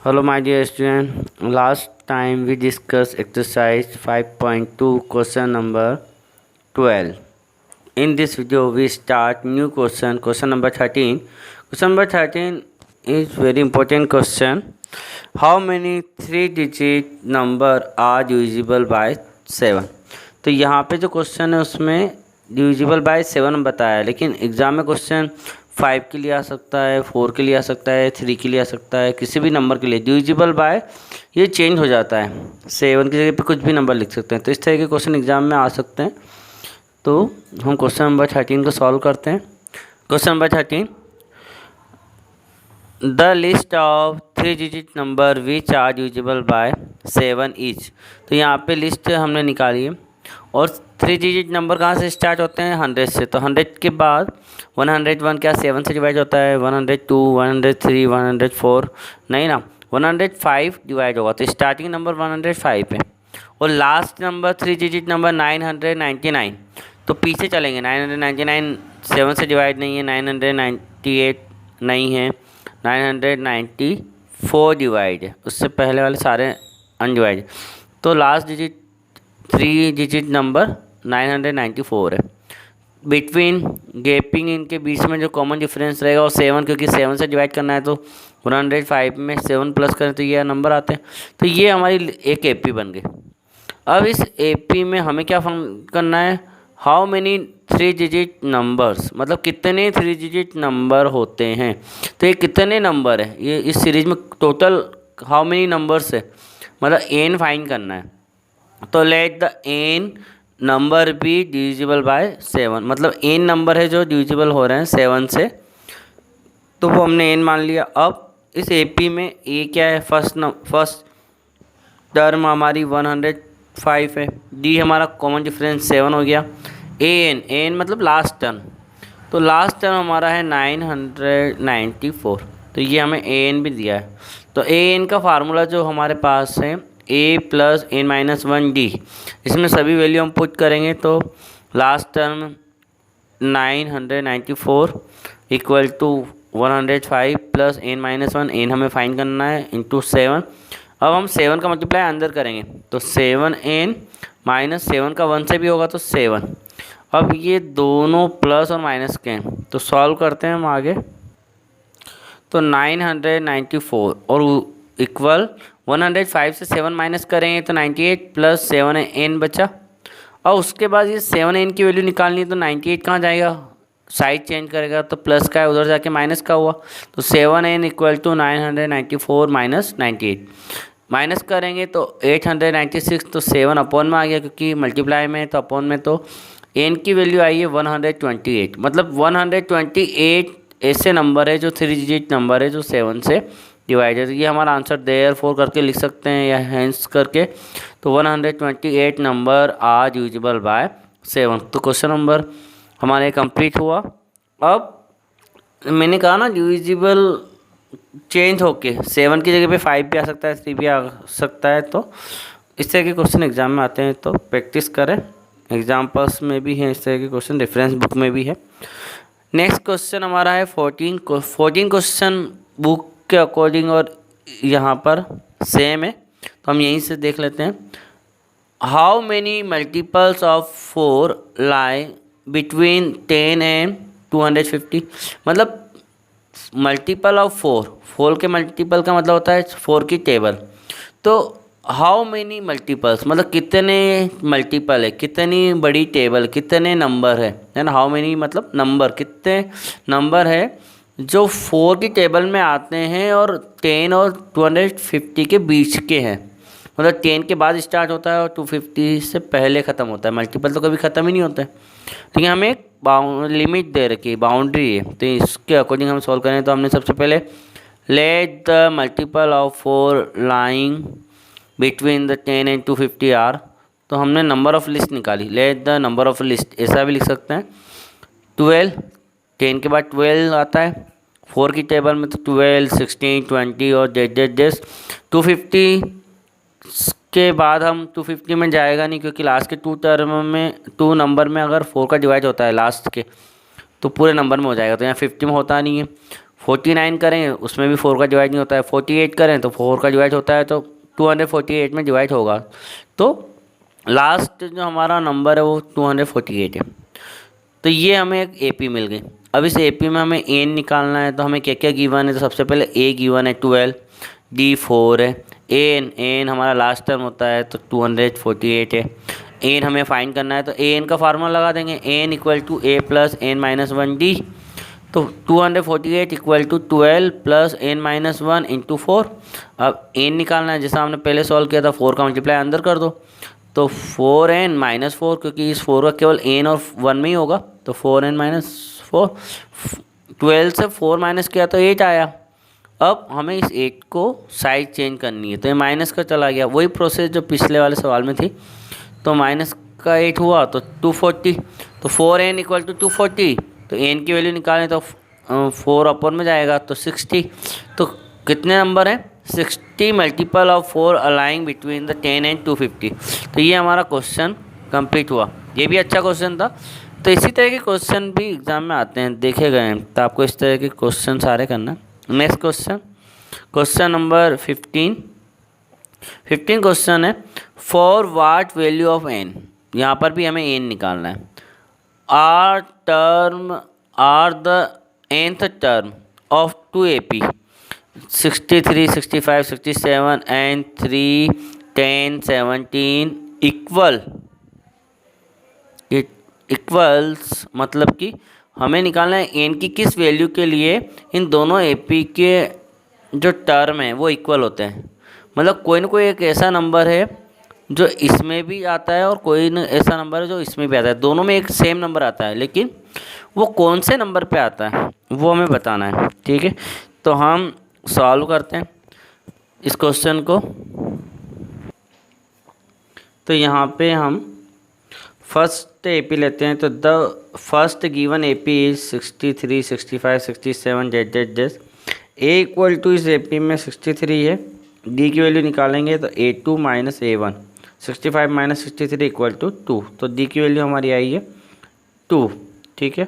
Hello my dear student, last time we discussed exercise 5.2 question number 12. In this video we start new question number 13. Question number 13 is very important question. How many 3-digit number are divisible by 7? तो यहाँ पे जो question है उसमें divisible by 7 बताया है, लेकिन exam में क्वेश्चन 5 के लिए आ सकता है, 4 के लिए आ सकता है, 3 के लिए आ सकता है, किसी भी नंबर के लिए डिविजिबल बाय ये चेंज हो जाता है। 7 की जगह पे कुछ भी नंबर लिख सकते हैं, तो इस तरह के क्वेश्चन एग्ज़ाम में आ सकते हैं। तो हम क्वेश्चन नंबर 13 को सॉल्व करते हैं। Question number 13, the list of 3-digit number which are divisible by 7 each. तो यहाँ पे लिस्ट हमने निकाली है और 3-digit नंबर कहाँ से स्टार्ट होते हैं? 100 से। तो 100 के बाद 101 क्या 7 से डिवाइड होता है? 102, 103, 104 नहीं ना, 105 डिवाइड होगा। तो स्टार्टिंग नंबर 105 है और लास्ट नंबर 3-digit नंबर 999। तो पीछे चलेंगे, 999 7 से डिवाइड नहीं है, 998 नहीं है, 994 डिवाइड है, उससे पहले वाले सारे अनडिवाइड। तो लास्ट डिजिट 3-digit नंबर 994 है। बिटवीन गैपिंग इनके बीच में जो कॉमन डिफरेंस रहेगा वो 7, क्योंकि 7 से डिवाइड करना है तो 105 में 7 प्लस करें तो ये नंबर आते हैं। तो ये हमारी एक एपी बन गई। अब इस एपी में हमें क्या करना है? हाउ मेनी 3-digit नंबर्स, मतलब कितने 3-digit नंबर होते हैं। तो ये कितने नंबर है, ये इस सीरीज में टोटल हाउ मेनी नंबर्स है, मतलब एन फाइंड करना है। तो let the n number be divisible by 7, मतलब एन नंबर है जो डिविजिबल हो रहे हैं 7 से, तो वो हमने एन मान लिया। अब इस एपी में ए क्या है? फर्स्ट टर्म हमारी 105 है, डी हमारा कॉमन डिफरेंस 7 हो गया, एन मतलब लास्ट टर्म, तो लास्ट टर्म हमारा है 994। तो ये हमें एन भी दिया है। तो एन का फार्मूला जो हमारे पास है a plus N minus 1 d, इसमें सभी वैल्यू हम पुट करेंगे तो last term 994 equal to 105 plus N minus 1, n हमें फाइंड करना है, इंटू 7। अब हम 7 का मल्टीप्लाई अंदर करेंगे तो 7n माइनस 7 का 1 से भी होगा तो 7। अब ये दोनों प्लस और माइनस के हैं तो सॉल्व करते हैं हम आगे। तो 994 और इक्वल 105 से 7 माइनस करेंगे तो 98 प्लस 7n बचा। और उसके बाद ये 7n की वैल्यू निकालनी है तो 98 कहाँ जाएगा? साइड चेंज करेगा तो प्लस का है, उधर जाके माइनस का हुआ, तो 7n equal to 994 minus 98। Minus करेंगे तो 896, तो 7 अपॉन में आ गया क्योंकि मल्टीप्लाई में है तो अपॉन में, तो n की वैल्यू आई है 128, मतलब 128 ऐसे नंबर है जो 3-digit नंबर है जो 7 से डिवाइडेड। ये हमारा आंसर देयरफॉर करके लिख सकते हैं या हेंस करके। तो 128 नंबर आर डिविजिबल बाय 7। तो क्वेश्चन नंबर हमारे कंप्लीट हुआ। अब मैंने कहा ना डिविजिबल चेंज होके 7 की जगह पे 5 भी आ सकता है, 3 भी आ सकता है, तो इस तरह के क्वेश्चन एग्जाम में आते हैं तो प्रैक्टिस करें। एग्जाम्पल्स में भी हैं इस तरह के क्वेश्चन, रेफरेंस बुक में भी है। नेक्स्ट क्वेश्चन हमारा है 14 क्वेश्चन बुक के अकॉर्डिंग और यहाँ पर सेम है तो हम यहीं से देख लेते हैं। How many multiples of 4 lie between 10 and 250, मतलब मल्टीपल ऑफ 4 के मल्टीपल का मतलब होता है 4 की टेबल। तो हाउ मेनी मल्टीपल्स मतलब कितने मल्टीपल है, कितनी बड़ी टेबल, कितने नंबर है ना। हाउ मेनी मतलब नंबर, कितने नंबर है जो 4 की टेबल में आते हैं और 10 और 250 के बीच के हैं, मतलब 10 के बाद स्टार्ट होता है और 250 से पहले ख़त्म होता है। मल्टीपल तो कभी ख़त्म ही नहीं होता है, ठीक है। हमें एक लिमिट दे रखी है, बाउंड्री है, तो इसके अकॉर्डिंग हम सॉल्व करें। तो हमने सबसे पहले let the multiple of 4 lying between the 10 and 250 are, तो हमने नंबर ऑफ लिस्ट निकाली। Let the number of list ऐसा भी लिख सकते हैं 12, 10 के बाद 12 आता है 4 की टेबल में, तो 12, 16, 20 और जैस 250 के बाद हम 250 में जाएगा नहीं क्योंकि लास्ट के 2 नंबर में अगर 4 का डिवाइड होता है लास्ट के तो पूरे नंबर में हो जाएगा, तो यहाँ 50 में होता नहीं है। 49 करें उसमें भी 4 का डिवाइड नहीं होता है, 48 करें तो 4 का डिवाइड होता है, तो 248 में डिवाइड होगा। तो लास्ट जो हमारा नंबर है वो 248 है। तो ये हमें एक एपी मिल गई। अब इस एपी में हमें एन निकालना है, तो हमें क्या क्या गिवन है। तो सबसे पहले ए गिवन है 12, डी 4 है, एन हमारा लास्ट टर्म होता है तो 248 है। एन हमें फाइंड करना है, तो एन का फार्मूला लगा देंगे, n equal to a plus N minus 1 d. तो 248 equal to 12 plus N minus 1 into 4। अब एन निकालना है, जैसा हमने पहले सॉल्व किया था, 4 का मल्टीप्लाई अंदर कर दो, तो 4n माइनस 4, क्योंकि इस 4 का केवल n और 1 में ही होगा, तो 4n माइनस 4, 12 से 4 माइनस किया तो 8 आया। अब हमें इस 8 को साइड चेंज करनी है, तो ये माइनस का चला गया, वही प्रोसेस जो पिछले वाले सवाल में थी। तो माइनस का 8 हुआ तो 240, तो 4n इक्वल टू 240, तो n की वैल्यू निकालें तो 4 अपर में जाएगा तो 60। तो कितने नंबर हैं, 60 multiple of 4 lying between the 10 and 250। तो ये हमारा क्वेश्चन कंप्लीट हुआ। ये भी अच्छा क्वेश्चन था। तो इसी तरह के क्वेश्चन भी एग्जाम में आते हैं, देखे गए हैं, तो आपको इस तरह के क्वेश्चन सारे करना। Next question, question number 15 question है, for what value of N. यहाँ पर भी हमें एन निकालना है। Are the nth term of 2 AP 63, 65, 67 and 3, 10, 17 equals, मतलब कि हमें निकालना है एन की किस वैल्यू के लिए इन दोनों एपी के जो टर्म हैं वो इक्वल होते हैं। मतलब कोई ना कोई एक ऐसा नंबर है जो इसमें भी आता है और कोई न ऐसा नंबर है जो इसमें भी आता है, दोनों में एक सेम नंबर आता है, लेकिन वो कौन से नंबर पे आता है वो हमें बताना है। ठीक है, तो हम सॉल्व करते हैं इस क्वेश्चन को। तो यहाँ पे हम फर्स्ट एपी लेते हैं, तो the first given AP is 63, 65, 67 z a equal to, इस एपी में 63 है, डी की वैल्यू निकालेंगे तो A2 minus A1, 65 minus 63 equal to 2, तो डी की वैल्यू हमारी आई है 2। ठीक है,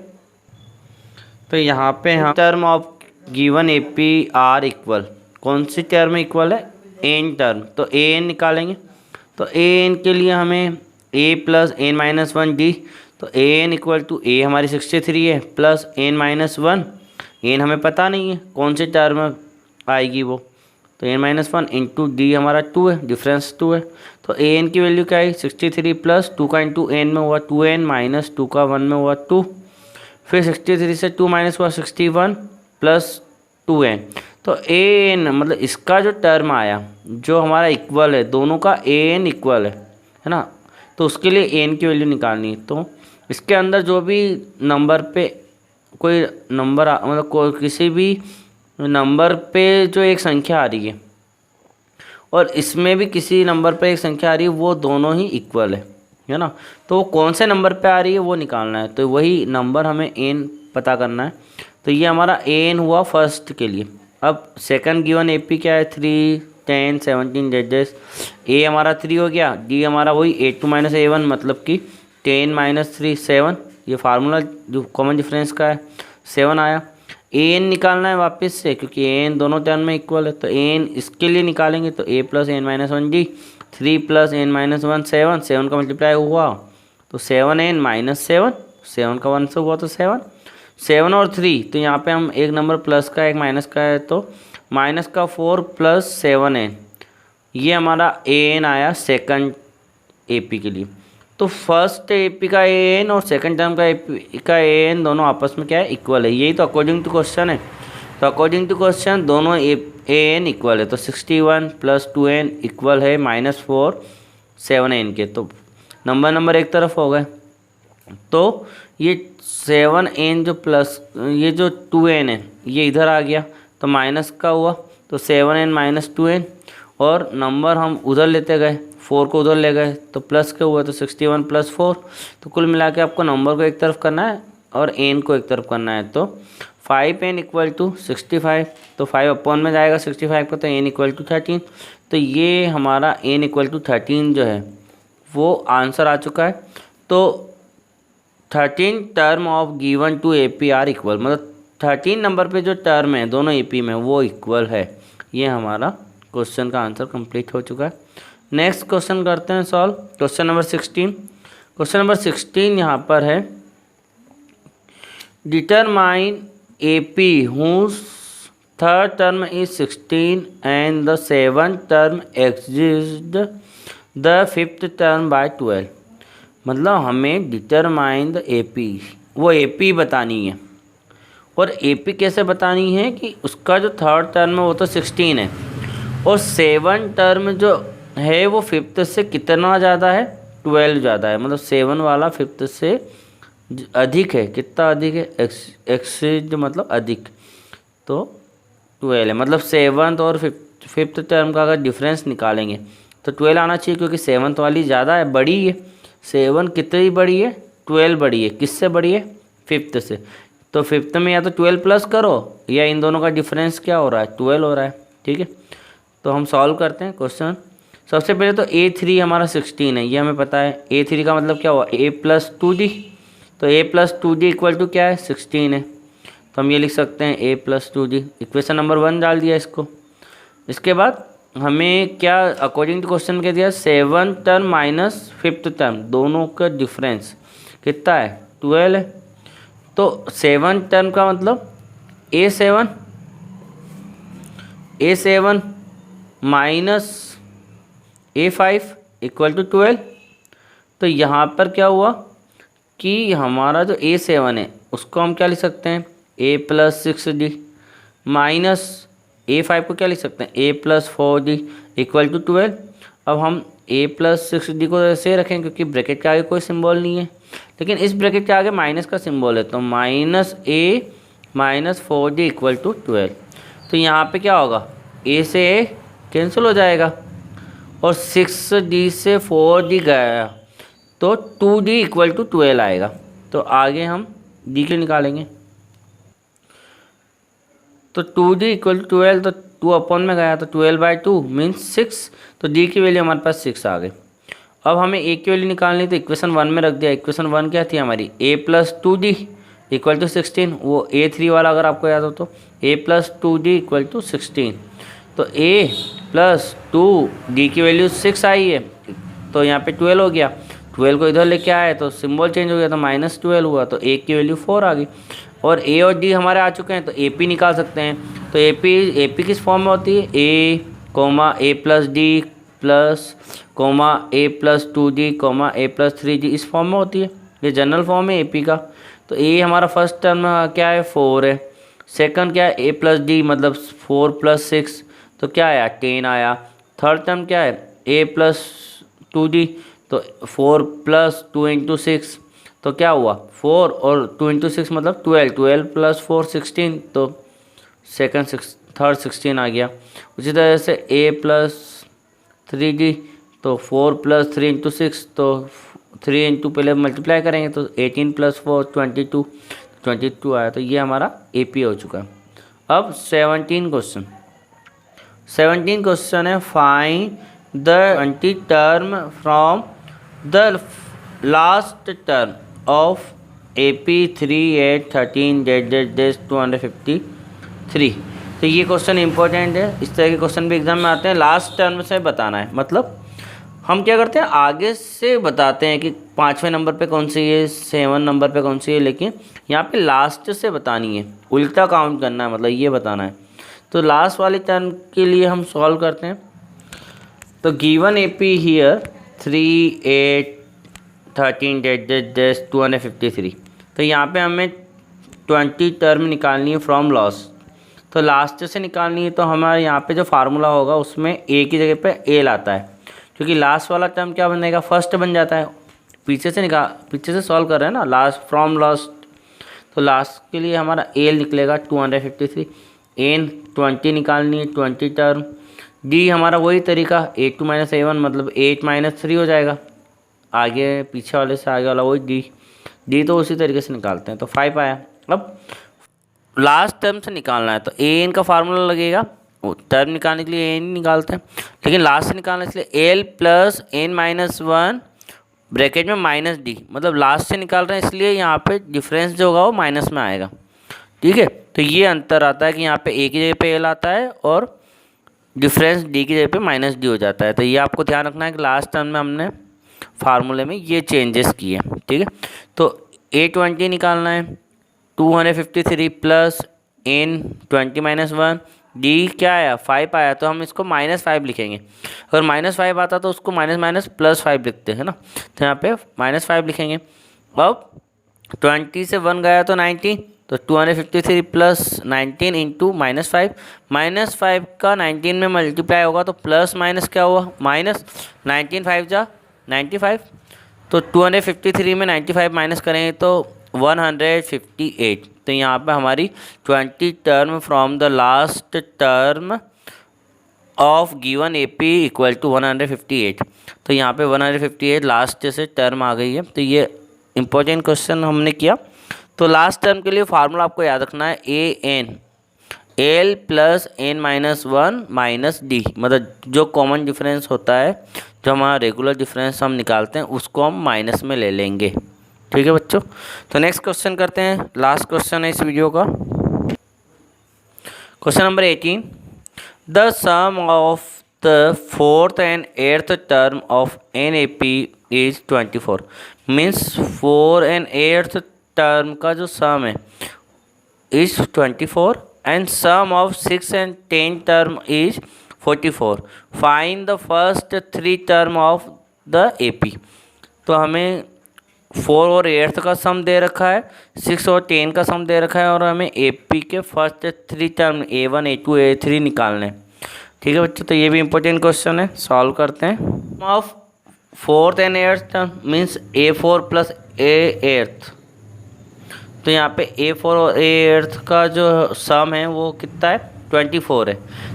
तो यहाँ पे हम term of given AP are equal, कौन सी टर्म इक्वल है, एन टर्म, तो ए एन निकालेंगे। तो ए एन के लिए हमें ए प्लस एन माइनस 1 डी, तो ए एन इक्वल टू ए हमारी 63 है प्लस एन माइनस 1, एन हमें पता नहीं है कौन सी टर्म आएगी वो, तो एन माइनस 1 इंटू डी हमारा 2 है, डिफरेंस 2 है। तो ए एन की वैल्यू क्या है, 63 प्लस 2 का इंटू एन में हुआ 2n माइनस 2 का 1 में हुआ 2, फिर 63 से 2 माइनस हुआ 61 प्लस 2n। तो ए एन मतलब इसका जो टर्म आया जो हमारा इक्वल है, दोनों का ए एन इक्वल है ना, तो उसके लिए एन की वैल्यू निकालनी है। तो इसके अंदर जो भी नंबर पे कोई नंबर मतलब कोई किसी भी नंबर पे जो एक संख्या आ रही है और इसमें भी किसी नंबर पे एक संख्या आ रही है, वो दोनों ही इक्वल है ना, तो वो कौन से नंबर पे आ रही है वो निकालना है। तो वही नंबर हमें एन पता करना है। तो ये हमारा एन हुआ फर्स्ट के लिए। अब सेकंड गिवन एपी क्या है, 3, 10, 17 जेड, ए हमारा 3 हो गया, डी हमारा वही A2 माइनस A1, मतलब कि 10 माइनस 3 7, ये फार्मूला जो कॉमन डिफरेंस का है 7 आया। एन निकालना है वापस से, क्योंकि एन दोनों टर्म में इक्वल है, तो एन इसके लिए निकालेंगे तो A plus N minus 1 D, 3 plus N minus 1 7, 7 का मल्टीप्लाई हुआ तो 7n माइनस 7, 7 का 1 से हुआ तो 7, 7 और 3, तो यहाँ पे हम एक नंबर प्लस का एक माइनस का है, तो माइनस का 4 प्लस 7n, ये हमारा एन आया सेकंड एपी के लिए। तो फर्स्ट एपी का एन और सेकंड टर्म का एपी का एन दोनों आपस में क्या है, इक्वल है। यही तो अकॉर्डिंग टू क्वेश्चन है। तो अकॉर्डिंग टू क्वेश्चन दोनों एन इक्वल है, तो 61 प्लस 2n इक्वल है -4 7n के। तो नंबर एक तरफ हो गए, तो ये 7n जो प्लस ये जो 2n है ये इधर आ गया, तो माइनस का हुआ, तो 7n माइनस 2n, और नंबर हम उधर लेते गए, 4 को उधर ले गए तो प्लस के हुआ, तो 61 प्लस 4। तो कुल मिला के आपको नंबर को एक तरफ करना है और n को एक तरफ करना है। तो 5n इक्वल टू 65, तो 5 अपॉन में जाएगा 65 का, तो n इक्वल टू 13। तो ये हमारा n इक्वल टू 13 जो है वो आंसर आ चुका है। तो 13 term of given to AP are equal, मतलब 13 नंबर पे जो टर्म है दोनों AP में वो इक्वल है। ये हमारा क्वेश्चन का आंसर कंप्लीट हो चुका है। नेक्स्ट क्वेश्चन करते हैं solve. Question number 16। Question number 16 यहाँ पर है determine AP whose third term is 16 and the seventh term exceeds the fifth term by 12। मतलब हमें डिटरमाइन द AP, वो AP बतानी है। और AP कैसे बतानी है कि उसका जो थर्ड टर्म है वो तो 16 है और 7 टर्म जो है वो फिफ्थ से कितना ज़्यादा है, 12 ज़्यादा है। मतलब 7 वाला फिफ्थ से अधिक है। कितना अधिक है, एक्सीड मतलब अधिक, तो 12 है। मतलब 7th और फिफ्थ टर्म का अगर डिफरेंस निकालेंगे तो 12 आना चाहिए, क्योंकि 7th वाली ज़्यादा है, बड़ी है। 7 कितनी बड़ी है, 12 बड़ी है। किससे बड़ी है, फिफ्थ से। तो फिफ्थ में या तो 12 प्लस करो या इन दोनों का डिफरेंस क्या हो रहा है, 12 हो रहा है। ठीक है, तो हम सॉल्व करते हैं क्वेश्चन। सबसे पहले तो A3 हमारा 16 है, ये हमें पता है। A3 का मतलब क्या हुआ, A+2D। तो A+2D इक्वल टू क्या है, 16 है। तो हम ये लिख सकते हैं A+2D। इक्वेशन नंबर 1 डाल दिया इसको। इसके बाद हमें क्या अकॉर्डिंग टू क्वेश्चन क्या दिया, 7 टर्म माइनस फिफ्थ टर्म, दोनों का डिफरेंस कितना है, 12 है। तो 7 टर्म का मतलब A7 minus A5 equal to 12। तो यहाँ पर क्या हुआ कि हमारा जो A7 है उसको हम क्या लिख सकते हैं, A+6D माइनस A5 को क्या लिख सकते हैं, A+4D इक्वल टू 12। अब हम A+6D को ऐसे रखें क्योंकि ब्रैकेट के आगे कोई सिंबल नहीं है, लेकिन इस ब्रैकेट के आगे माइनस का सिंबल है, तो -A-4D इक्वल टू 12। तो यहाँ पे क्या होगा, A से A कैंसिल हो जाएगा और 6D से 4D गया तो 2D इक्वल टू 12 आएगा। तो आगे हम D के निकालेंगे। तो 2D इक्वल टू 12, तो 2 अपॉन में गया तो 12/2 मीन्स 6। तो D की वैल्यू हमारे पास 6 आ गई। अब हमें A की वैल्यू निकालनी, तो इक्वेशन 1 में रख दिया। इक्वेशन 1 क्या थी हमारी, A+2D इक्वल टू 16। वो A3 वाला अगर आपको याद हो तो A+2D इक्वल टू 16। तो A+2D की वैल्यू 6 आई है, तो यहाँ पे 12 हो गया। 12 को इधर लेके आए तो सिंबल चेंज हो गया, तो -12 हुआ, तो A की वैल्यू 4 आ गई। और A और D हमारे आ चुके हैं, तो AP निकाल सकते हैं। तो AP किस फॉर्म में होती है, A, A+D plus A+2D A+3D इस फॉर्म में होती है। ये जनरल फॉर्म है AP का। तो A हमारा फर्स्ट टर्म क्या है, 4 है। सेकंड क्या है, A+D मतलब 4 + 6 तो क्या आया, 10 आया। थर्ड टर्म क्या है, A+2D तो 4 + 2 × 6 तो क्या हुआ, 4 और 2 × 6 मतलब 12, 12 + 4 16, तो थर्ड 16 आ गया। उसी तरह से A+3D तो 4 + 3 × 6 तो 3 × पहले मल्टीप्लाई करेंगे तो 18 + 4 22 आया। तो ये हमारा AP हो चुका है। अब 17 क्वेश्चन है, find the 20 term from the last term of AP 3 8 13 253। तो ये क्वेश्चन इंपॉर्टेंट है। इस तरह के क्वेश्चन भी एग्जाम में आते हैं। लास्ट टर्म से बताना है, मतलब हम क्या करते हैं, आगे से बताते हैं कि 5वें नंबर पे कौन सी है, 7 नंबर पे कौन सी है, लेकिन यहाँ पे लास्ट से बतानी है, उल्टा काउंट करना है, मतलब ये बताना है। तो लास्ट वाले टर्म के लिए हम सॉल्व करते हैं। तो गिवन AP हियर 3 8 13 253। तो यहाँ पे हमें 20 टर्म निकालनी है फ्रॉम लास्ट। तो लास्ट से निकालनी है, तो हमारे यहाँ पे जो फार्मूला होगा उसमें A की जगह पे L आता है, क्योंकि लास्ट वाला टर्म क्या बनेगा, फर्स्ट बन जाता है। पीछे से सॉल्व कर रहे हैं ना, लास्ट फ्रॉम लास्ट। तो लास्ट के लिए हमारा L निकलेगा 253। N 20 निकालनी है, 20 टर्म। D हमारा वही तरीका, 8 2 - A1 मतलब 8 - 3 हो जाएगा। आगे पीछे वाले से आगे वाला वही D तो उसी तरीके से निकालते हैं, तो 5 आया। अब लास्ट टर्म से निकालना है तो AN का फार्मूला लगेगा। टर्म निकालने के लिए AN निकालते हैं, लेकिन लास्ट से निकालने के लिए L + N - 1 ब्रैकेट में -D, मतलब लास्ट से निकाल रहे हैं इसलिए यहाँ पे डिफरेंस जो होगा वो माइनस में आएगा। ठीक है। तो ये अंतर आता है कि यहाँ पे ए की जगह पे एल आता है और डिफरेंस डी की जगह पे माइनस डी हो जाता है। तो ये आपको ध्यान रखना है कि लास्ट टर्म में हमने फार्मूले में ये चेंजेस किए, ठीक है। तो A20 निकालना है, 253 प्लस N20-1, डी क्या आया 5 आया, तो हम इसको -5 लिखेंगे। अगर -5 आता तो उसको माइनस माइनस +5 लिखते हैं ना, तो यहाँ पे -5 लिखेंगे। अब 20 से 1 गया तो 19, तो 253 प्लस 19 इंटू -5, -5 का 19 में मल्टीप्लाई होगा तो प्लस माइनस क्या हुआ माइनस, 19 5 जा 95, तो 253 में 95 माइनस करेंगे तो 158। तो यहाँ पे हमारी 20 term from the last term of given AP equal to 158। तो यहाँ पे 158 लास्ट से टर्म आ गई है। तो ये इंपॉर्टेंट क्वेश्चन हमने किया। तो लास्ट टर्म के लिए फार्मूला आपको याद रखना है AN L plus N-1 minus D, मतलब जो कॉमन डिफरेंस होता है, जो हमारा रेगुलर डिफरेंस हम निकालते हैं उसको हम माइनस में ले लेंगे, ठीक है बच्चों। तो नेक्स्ट क्वेश्चन करते हैं, लास्ट क्वेश्चन है इस वीडियो का, question number 18। The sum of the 4th and 8th term of NAP is 24। Means 4 and 8th term का जो सम है is 24 and sum of 6 and 10 term is 44. Find the first 3 term of the AP। तो हमें 4 और 8th का सम दे रखा है, 6 और 10 का सम दे रखा है, और हमें AP के first 3 term A1 A2 A3 निकालने हैं, ठीक है बच्चों। तो ये भी इंपॉर्टेंट क्वेश्चन है, सॉल्व करते हैं। Of 4th and 8th term means A4 plus A8। तो यहाँ पे A4 और A8 का जो सम है वो कितना है 24 है।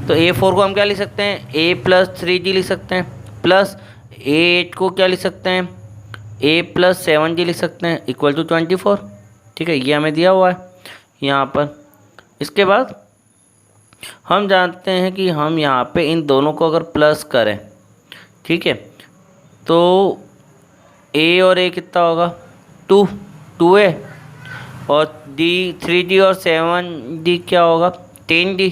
तो A4 को हम क्या लिख सकते हैं A प्लस 3D लिख सकते हैं, प्लस A8 को क्या लिख सकते हैं A प्लस 7D लिख सकते हैं इक्वल टू 24, ठीक है। ये हमें दिया हुआ है यहाँ पर। इसके बाद हम जानते हैं कि हम यहाँ पे इन दोनों को अगर प्लस करें, ठीक है, तो A और A कितना होगा 2A, और D 3D और 7D क्या होगा 10D।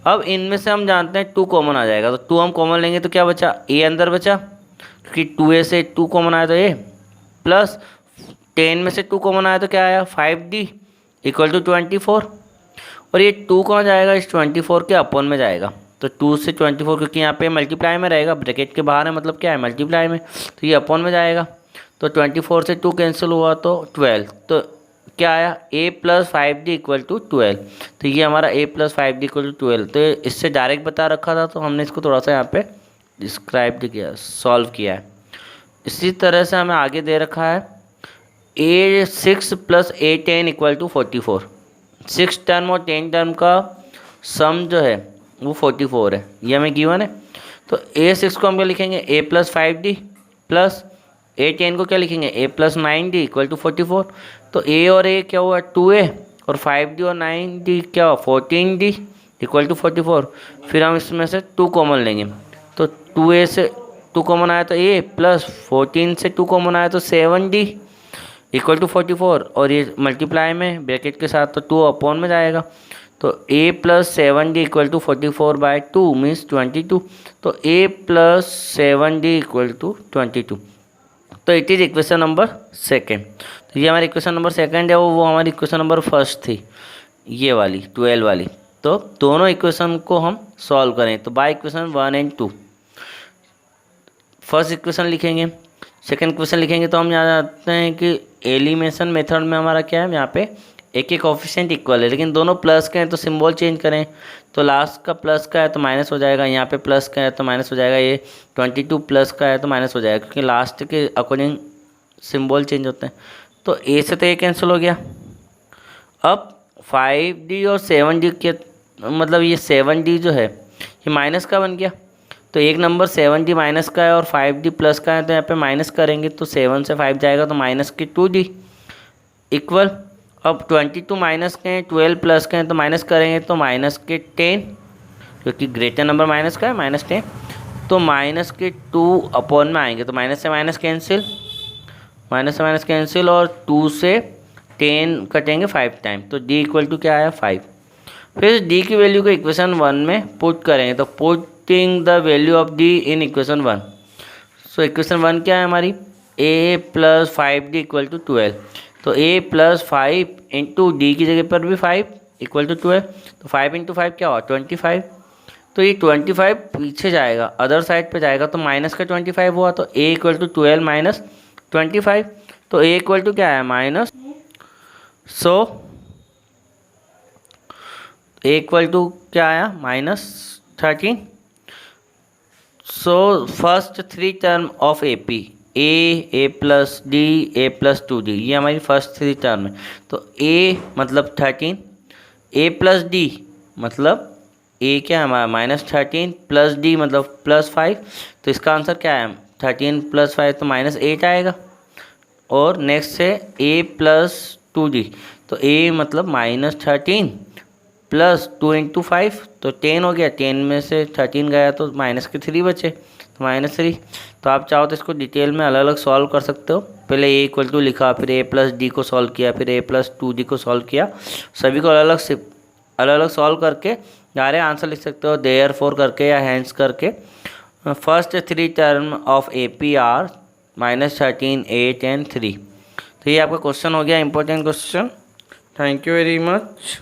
अब इनमें से हम जानते हैं 2 कॉमन आ जाएगा, तो 2 हम कॉमन लेंगे तो क्या बचा A अंदर बचा, क्योंकि 2A से 2 कॉमन आया तो A, प्लस 10 में से 2 कॉमन आया तो क्या आया 5D इक्वल टू 24। और ये 2 कहाँ जाएगा इस 24 के अपॉन में जाएगा, तो 2 से 24, क्योंकि यहाँ पे मल्टीप्लाई में रहेगा, ब्रैकेट के बाहर है मतलब क्या है मल्टीप्लाई में, तो ये अपॉन में जाएगा। तो 24 से 2 कैंसिल हुआ तो 12, तो क्या आया A plus 5D equal to 12। तो ये हमारा A plus 5D equal to 12। तो इससे डायरेक्ट बता रखा था, तो हमने इसको थोड़ा सा यहाँ पे डिस्क्राइब किया, सॉल्व किया है। इसी तरह से हमें आगे दे रखा है A6 plus A10 equal to 44। 6 term और 10 टर्म का सम जो है वो 44 है, ये हमें गिवन है। तो A6 को हम क्या लिखेंगे A plus 5D, plus A10 को क्या लिखेंगे A plus 9D equal to 44। तो A और A क्या हुआ 2A, और 5D और 9D क्या हुआ 14D इक्वल टू 44। फिर हम इसमें से 2 कॉमन लेंगे, तो 2A से 2 कॉमन आया तो A, प्लस 14 से 2 कॉमन आया तो 7D इक्वल टू 44, और ये मल्टीप्लाई में ब्रैकेट के साथ तो 2 अपॉन में जाएगा। तो A plus 7D equal to 44/2 means 22। तो A plus 7D equal to 22। तो इट इज़ इक्वेशन नंबर 2। तो ये हमारी इक्वेशन नंबर 2 है, वो हमारी इक्वेशन नंबर 1 थी, ये वाली 12 वाली। तो दोनों इक्वेशन को हम सॉल्व करें, तो बाय इक्वेशन 1 और 2 फर्स्ट इक्वेशन लिखेंगे, सेकंड इक्वेशन लिखेंगे। तो हम यहाँ जानते हैं कि एलिमिनेशन मेथड में हमारा क्या है, यहाँ पे एक एक कोफिशिएंट इक्वल है, लेकिन दोनों प्लस के हैं तो सिंबल चेंज करें। तो लास्ट का प्लस का है तो माइनस हो जाएगा, यहाँ पे प्लस का है तो माइनस हो जाएगा, ये 22 प्लस का है तो माइनस हो जाएगा, क्योंकि लास्ट के अकॉर्डिंग सिंबल चेंज होते हैं। तो ए से तो ये कैंसिल हो गया। अब 5D और 7D के मतलब ये 7D जो है ये माइनस का बन गया। तो एक नंबर 7D माइनस का है और 5D प्लस का है, तो यहाँ पे माइनस करेंगे तो 7 से 5 जाएगा तो माइनस के 2D इक्वल। अब 22 माइनस के हैं, 12 प्लस के हैं, तो माइनस करेंगे तो माइनस के 10, क्योंकि ग्रेटर नंबर माइनस का है -10। तो माइनस के 2 अपॉन में आएंगे, तो माइनस से माइनस कैंसिल, माइनस से माइनस कैंसिल, और 2 से 10 कटेंगे 5 टाइम, तो d इक्वल टू क्या आया 5। फिर d की वैल्यू को इक्वेशन 1 में पुट करेंगे, तो putting the value of d in equation 1। So equation 1 क्या है हमारी, a plus 5d equal to 12। तो a प्लस 5 इंटू डी की जगह पर भी 5 इक्वल टू 12, तो 5 इंटू 5 क्या हुआ 25। तो ये 25 पीछे जाएगा, अदर साइड पे जाएगा, तो माइनस का 25 हुआ, तो a इक्वल टू 12 माइनस 25। तो a इक्वल टू क्या है minus, so a equal to क्या आया -13। So first 3 term of AP, a plus d, a plus 2d, ये हमारी फर्स्ट 3 टर्म है। तो a मतलब 13, a प्लस डी मतलब a क्या है हमारा -13 प्लस d मतलब +5। तो इसका आंसर क्या है 13 + 5 तो -8 आएगा। और नेक्स्ट है a प्लस 2d, तो a मतलब -13 प्लस 2 इंटू 5 तो 10 हो गया, 10 में से 13 गया तो माइनस के 3 बचे, तो -3। तो आप चाहो तो इसको डिटेल में अलग अलग सॉल्व कर सकते हो। पहले a इक्वल टू लिखा, फिर a प्लस डी को सॉल्व किया, फिर a प्लस 2d को सॉल्व किया। सभी को अलग अलग सॉल्व करके डायरेक्ट आंसर लिख सकते हो, देयरफॉर करके या हैंस करके। First 3 term of AP are -13, 8 and 3। तो ये आपका क्वेश्चन हो गया, important question. Thank you very much.